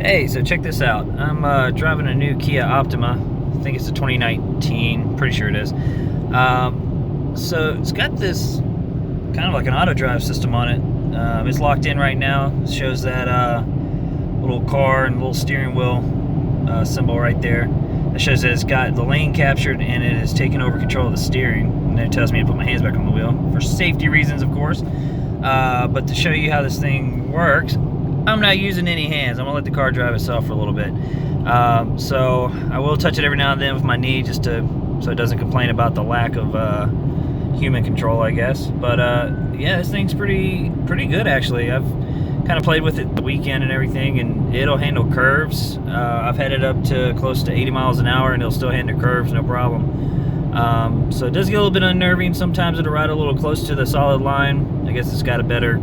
Hey, so check this out. I'm driving a new Kia Optima. I think it's a 2019, pretty sure it is. So it's got this kind of like an auto drive system on it. It's locked in right now. It shows that little car and little steering wheel symbol right there. It shows that it's got the lane captured and it is taking over control of the steering. And then it tells me to put my hands back on the wheel for safety reasons, of course. But to show you how this thing works, I'm not using any hands. I'm gonna let the car drive itself for a little bit. So I will touch it every now and then with my knee just so it doesn't complain about the lack of human control, I guess. But yeah, this thing's pretty good actually. I've kind of played with it the weekend and everything, and it'll handle curves. I've had it up to close to 80 miles an hour and it'll still handle curves, no problem. So it does get a little bit unnerving. Sometimes it'll ride a little close to the solid line. I guess it's got a better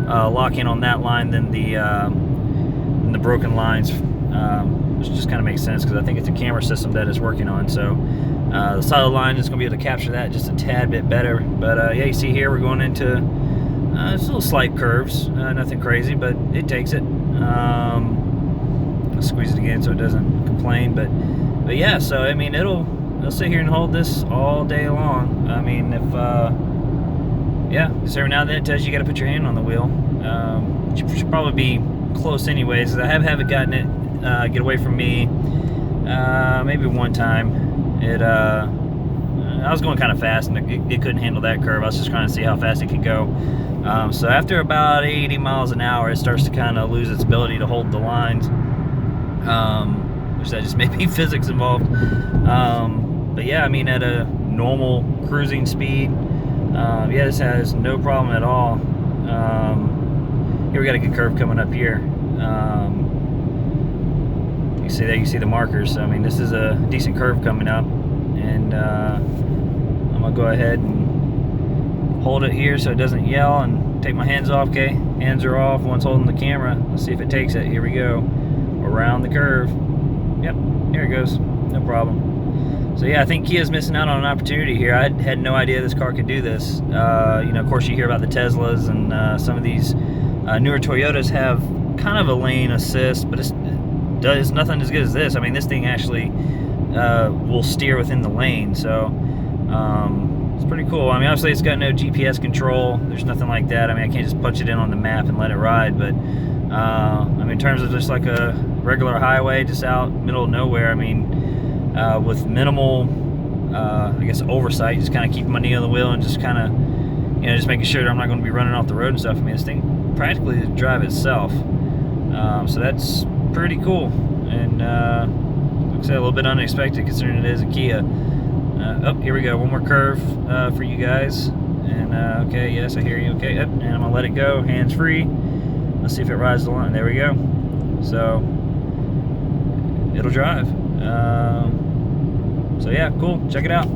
lock in on that line than the broken lines, which just kind of makes sense because I think it's a camera system that it's working on. So the solid line is going to be able to capture that just a tad bit better. But yeah, you see here we're going into it's little slight curves, nothing crazy, but it takes it. I'll squeeze it again so it doesn't complain. But yeah, so I mean it'll sit here and hold this all day long. I mean if yeah, because every now and then it tells you got to put your hand on the wheel. You should probably be close anyways. I haven't gotten it get away from me. Maybe one time. I was going kind of fast and it couldn't handle that curve. I was just trying to see how fast it could go. So after about 80 miles an hour, it starts to kind of lose its ability to hold the lines. Which that just may be physics involved. But yeah, I mean at a normal cruising speed, yeah, this has no problem at all. Here we got a good curve coming up here. You see that? You see the markers. I mean, this is a decent curve coming up, and I'm gonna go ahead and hold it here so it doesn't yell, and take my hands off. Okay, hands are off. One's holding the camera. Let's see if it takes it. Here we go, around the curve. Yep, here it goes. No problem. So yeah, I think Kia's missing out on an opportunity here. I had no idea this car could do this. You know, of course you hear about the Teslas and some of these newer Toyotas have kind of a lane assist, but it's nothing as good as this. I mean, this thing actually will steer within the lane, so it's pretty cool. I mean, obviously it's got no GPS control. There's nothing like that. I mean, I can't just punch it in on the map and let it ride, but I mean, in terms of just like a regular highway, just out middle of nowhere, I mean, with minimal, I guess, oversight, just kind of keeping my knee on the wheel and just kind of, you know, just making sure that I'm not going to be running off the road and stuff. I mean, this thing practically to drive itself. So that's pretty cool. And like I said, a little bit unexpected considering it is a Kia. Oh, here we go. One more curve for you guys. And okay, yes, I hear you. Okay, and I'm going to let it go. Hands free. Let's see if it rides the line. There we go. So it'll drive. So yeah, cool. Check it out.